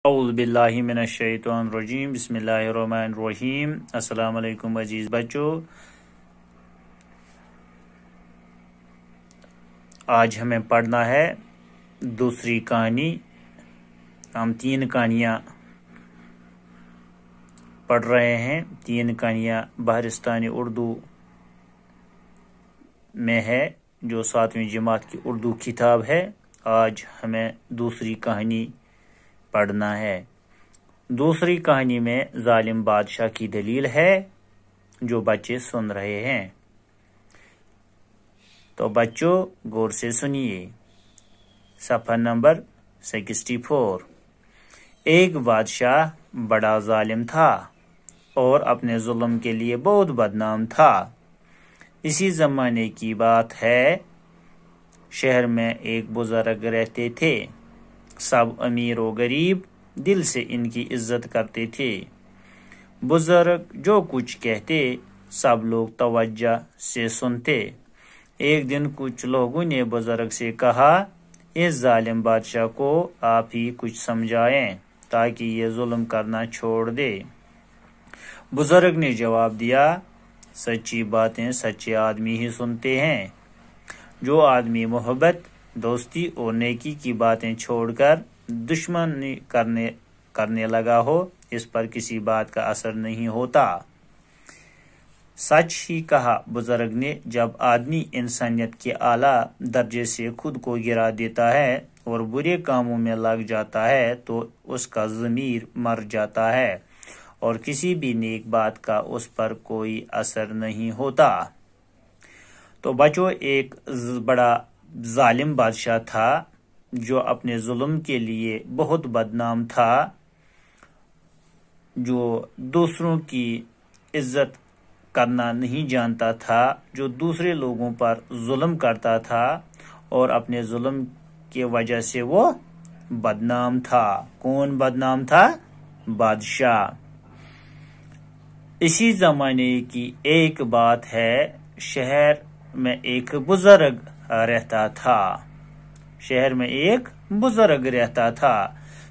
اعوذ باللہ من الشیطان الرجیم بسم اللہ الرحمن الرحیم۔ السلام علیکم عزیز بچوں، آج ہمیں پڑھنا ہے دوسری کہانی۔ ہم 3 کہانیاں پڑھ رہے ہیں، 3 کہانیاں بہرستانی اردو میں ہے جو 7ویں جماعت کی اردو کتاب ہے۔ آج ہمیں دوسری کہانی پڑھنا ہے۔ دوسری کہانی میں ظالم بادشاہ کی دلیل ہے جو بچے سن رہے ہیں، تو بچوں غور سے سنیے۔ صفحہ نمبر 64۔ ایک بادشاہ بڑا ظالم تھا اور اپنے ظلم کے لیے بہت بدنام تھا۔ اسی زمانے کی بات ہے، شہر میں ایک بزرگ رہتے تھے۔ سب امیر و غریب دل سے ان کی عزت کرتے تھے۔ بزرگ جو کچھ کہتے سب لوگ توجہ سے سنتے۔ ایک دن کچھ لوگوں نے بزرگ سے کہا، اس ظالم بادشاہ کو آپ ہی کچھ سمجھائیں تاکہ یہ ظلم کرنا چھوڑ دے۔ بزرگ نے جواب دیا، سچی باتیں سچے آدمی ہی سنتے ہیں۔ جو آدمی محبت، دوستی اور نیکی کی باتیں چھوڑ کر دشمنی کرنے لگا ہو، اس پر کسی بات کا اثر نہیں ہوتا۔ سچ ہی کہا بزرگ نے، جب آدمی انسانیت کے اعلیٰ درجے سے خود کو گرا دیتا ہے اور برے کاموں میں لگ جاتا ہے تو اس کا ضمیر مر جاتا ہے اور کسی بھی نیک بات کا اس پر کوئی اثر نہیں ہوتا۔ تو بچوں، ایک بڑا ظالم بادشاہ تھا جو اپنے ظلم کے لیے بہت بدنام تھا، جو دوسروں کی عزت کرنا نہیں جانتا تھا، جو دوسرے لوگوں پر ظلم کرتا تھا اور اپنے ظلم کی وجہ سے وہ بدنام تھا۔ کون بدنام تھا؟ بادشاہ۔ اسی زمانے کی ایک بات ہے، شہر میں ایک بزرگ رہتا تھا۔ شہر میں ایک بزرگ رہتا تھا۔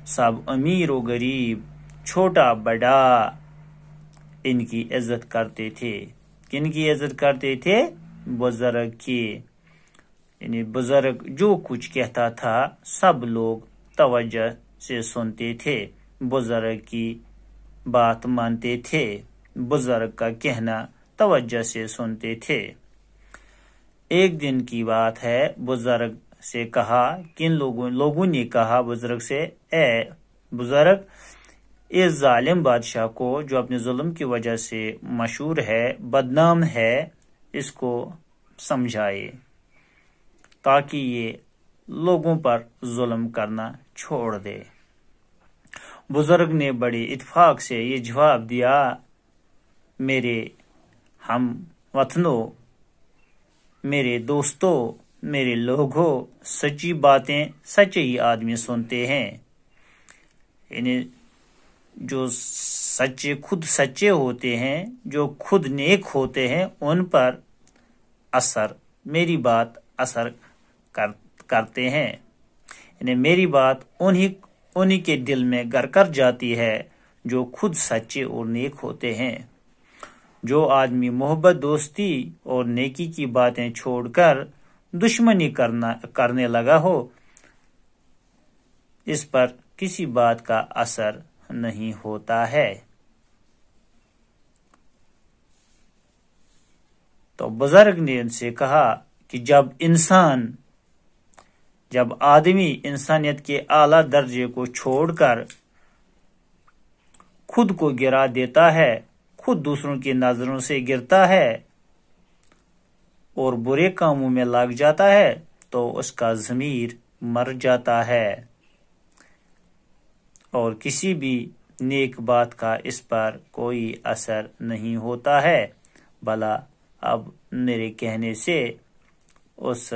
سب امیر و غریب، چھوٹا بڑا ان کی عزت کرتے تھے۔ کن کی عزت کرتے تھے؟ بزرگ کی۔ یعنی بزرگ جو کچھ کہتا تھا سب لوگ توجہ سے سنتے تھے، بزرگ کی بات مانتے تھے، بزرگ کا کہنا توجہ سے سنتے تھے۔ ایک دن کی بات ہے، بزرگ سے کہا، کن لوگوں نے کہا بزرگ سے، اے بزرگ، اس ظالم بادشاہ کو جو اپنے ظلم کی وجہ سے مشہور ہے، بدنام ہے، اس کو سمجھائے تاکہ یہ لوگوں پر ظلم کرنا چھوڑ دے۔ بزرگ نے بڑے اتفاق سے یہ جواب دیا، میرے ہم وطنوں، میرے دوستوں، میرے لوگوں، سچی باتیں سچے ہی آدمی سنتے ہیں۔ یعنی جو سچے خود سچے ہوتے ہیں، جو خود نیک ہوتے ہیں، ان پر میری بات اثر کرتے ہیں۔ یعنی میری بات انہی کے دل میں گھر کر جاتی ہے جو خود سچے اور نیک ہوتے ہیں۔ جو آدمی محبت، دوستی اور نیکی کی باتیں چھوڑ کر دشمنی کرنے لگا ہو، اس پر کسی بات کا اثر نہیں ہوتا ہے۔ تو بزرگ نے ان سے کہا کہ جب آدمی انسانیت کے اعلیٰ درجے کو چھوڑ کر خود کو گرا دیتا ہے، خود دوسروں کی نظروں سے گرتا ہے اور برے کاموں میں لگ جاتا ہے تو اس کا ضمیر مر جاتا ہے اور کسی بھی نیک بات کا اس پر کوئی اثر نہیں ہوتا ہے۔ بھلا اب میرے کہنے سے اس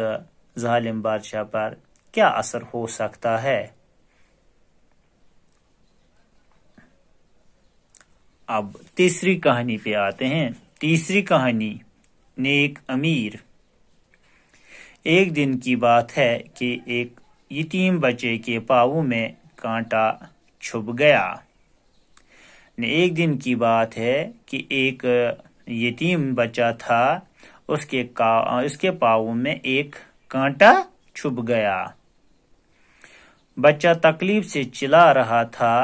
ظالم بادشاہ پر کیا اثر ہو سکتا ہے؟ اب تیسری کہانی پہ آتے ہیں۔ تیسری کہانی، نیک امیر۔ ایک دن کی بات ہے کہ ایک یتیم بچے کے پاؤں میں کانٹا چھپ گیا۔ ایک دن کی بات ہے کہ ایک یتیم بچہ تھا، اس کے پاؤں میں ایک کانٹا چھپ گیا۔ بچہ تکلیف سے چلا رہا تھا۔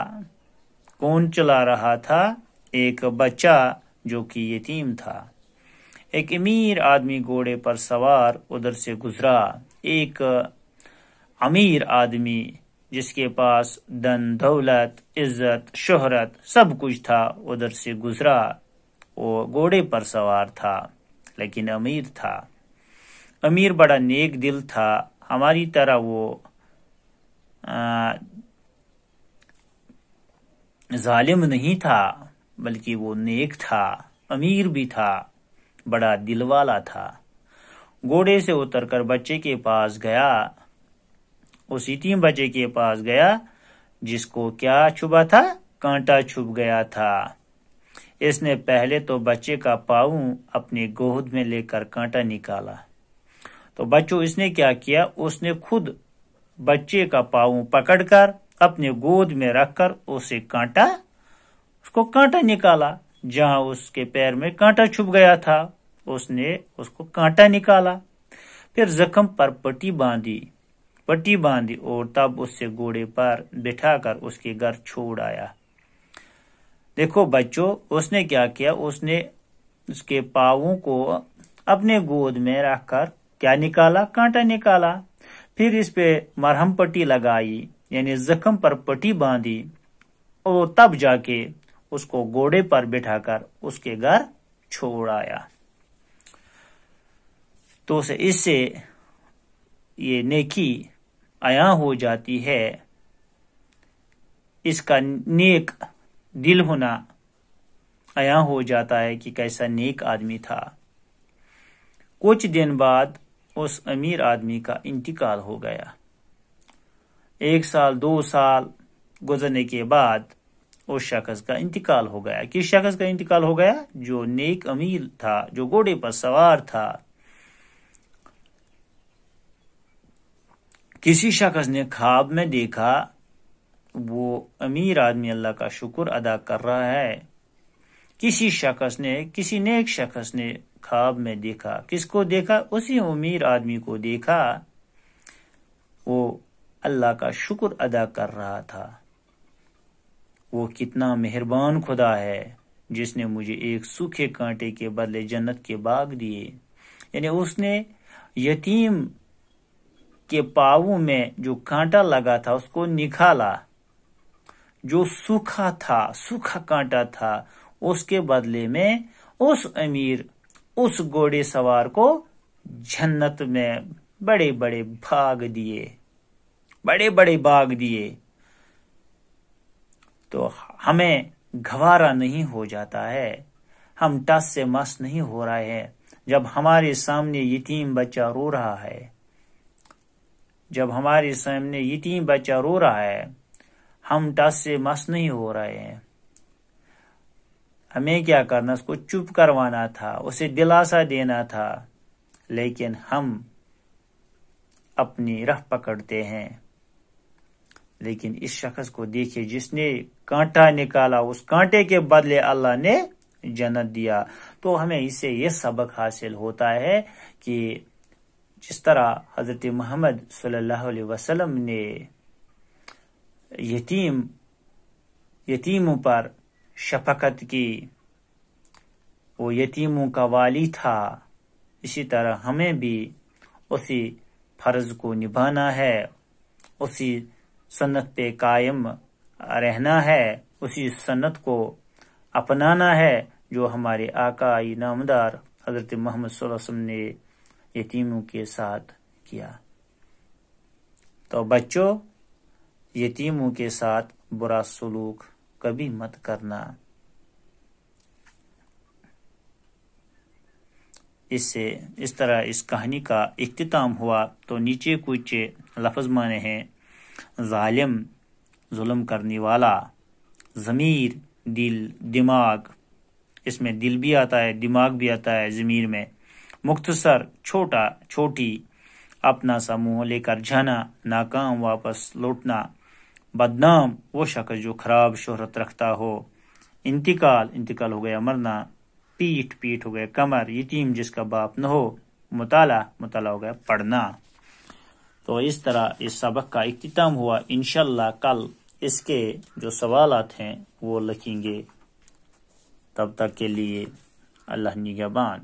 کون چلا رہا تھا؟ ایک بچہ جو کہ یتیم تھا۔ ایک امیر آدمی گھوڑے پر سوار ادھر سے گزرا۔ ایک امیر آدمی جس کے پاس دن دولت، عزت، شہرت سب کچھ تھا، ادھر سے گزرا۔ وہ گھوڑے پر سوار تھا لیکن امیر تھا۔ امیر بڑا نیک دل تھا، ہماری طرح وہ ظالم نہیں تھا، بلکہ وہ نیک تھا، امیر بھی تھا، بڑا دل والا تھا۔ گھوڑے سے اتر کر بچے کے پاس گیا، اس یتیم بچے کے پاس گیا جس کو کیا چھپا تھا؟ کانٹا چھپ گیا تھا۔ اس نے پہلے تو بچے کا پاؤں اپنی گود میں لے کر کانٹا نکالا۔ تو بچوں اس نے کیا کیا؟ اس نے خود بچے کا پاؤں پکڑ کر اپنے گود میں رکھ کر اس کو کانٹا نکالا۔ جہاں اس کے پیر میں کانٹا چھپ گیا تھا اس نے اس کو کانٹا نکالا، پھر زخم پر پٹی باندھی اور تب اس سے گھوڑے پر بٹھا کر اس کے گھر چھوڑ آیا۔ دیکھو بچوں، اس نے کیا کیا؟ اس نے اس کے پاؤں کو اپنے گود میں رکھ کر کیا نکالا؟ کانٹا نکالا۔ پھر اس پہ مرہم پٹی لگائی، یعنی زخم پر پٹی باندھی، اور تب جا کے اس کو گھوڑے پر بٹھا کر اس کے گھر چھوڑ آیا۔ تو اس سے یہ نیکی عیاں ہو جاتی ہے، اس کا نیک دل ہونا عیاں ہو جاتا ہے کہ کیسا نیک آدمی تھا۔ کچھ دن بعد اس امیر آدمی کا انتقال ہو گیا۔ 1 سال 2 سال گزرنے کے بعد اس شخص کا انتقال ہو گیا۔ کس شخص کا انتقال ہو گیا؟ جو نیک امیر تھا، جو گھوڑے پر سوار تھا۔ کسی شخص نے خواب میں دیکھا وہ امیر آدمی اللہ کا شکر ادا کر رہا ہے۔ کسی نیک شخص نے خواب میں دیکھا۔ کس کو دیکھا؟ اسی امیر آدمی کو دیکھا، وہ اللہ کا شکر ادا کر رہا تھا۔ وہ کتنا مہربان خدا ہے جس نے مجھے ایک سوکھے کانٹے کے بدلے جنت کے باغ دیے۔ یعنی اس نے یتیم کے پاؤں میں جو کانٹا لگا تھا اس کو نکالا، جو سوکھا کانٹا تھا، اس کے بدلے میں اس امیر اس گھوڑے سوار کو جنت میں بڑے بڑے باغ دیے۔ تو ہمیں گوارا نہیں ہو جاتا ہے، ہم ٹس سے مس نہیں ہو رہے ہیں جب ہمارے سامنے یتیم بچہ رو رہا ہے۔ ہم ٹس سے مس نہیں ہو رہے ہیں۔ ہمیں کیا کرنا؟ اس کو چپ کروانا تھا، اسے دلاسا دینا تھا، لیکن ہم اپنی راہ پکڑتے ہیں۔ لیکن اس شخص کو دیکھیں جس نے کانٹا نکالا، اس کانٹے کے بدلے اللہ نے جنت دیا۔ تو ہمیں اس سے یہ سبق حاصل ہوتا ہے کہ جس طرح حضرت محمد صلی اللہ علیہ وسلم نے یتیموں پر شفقت کی، وہ یتیموں کا والی تھا، اسی طرح ہمیں بھی اسی فرض کو نبھانا ہے، اسی سنت پہ قائم رہنا ہے، اسی سنت کو اپنانا ہے جو ہمارے آقا نامدار حضرت محمد صلی اللہ علیہ وسلم نے یتیموں کے ساتھ کیا۔ تو بچوں، یتیموں کے ساتھ برا سلوک کبھی مت کرنا۔ اس طرح اس کہانی کا اختتام ہوا۔ تو نیچے کچھ لفظ مانے ہیں: ظالم، ظلم کرنے والا; ضمیر، دل، دماغ، اس میں دل بھی آتا ہے، دماغ بھی آتا ہے ضمیر میں; مختصر، چھوٹا، چھوٹی، اپنا سا منہ لے کر جانا، ناکام واپس لوٹنا; بدنام وہ شخص جو خراب شہرت رکھتا ہو، انتقال ہو گیا مرنا، پیٹ ہو گیا کمر، یتیم جس کا باپ نہ ہو، مطالعہ ہو گیا پڑھنا۔ تو اس طرح اس سبق کا اختتام ہوا۔ انشاءاللہ کل اس کے جو سوالات ہیں وہ لکھیں گے۔ تب تک کے لیے اللہ نگہبان۔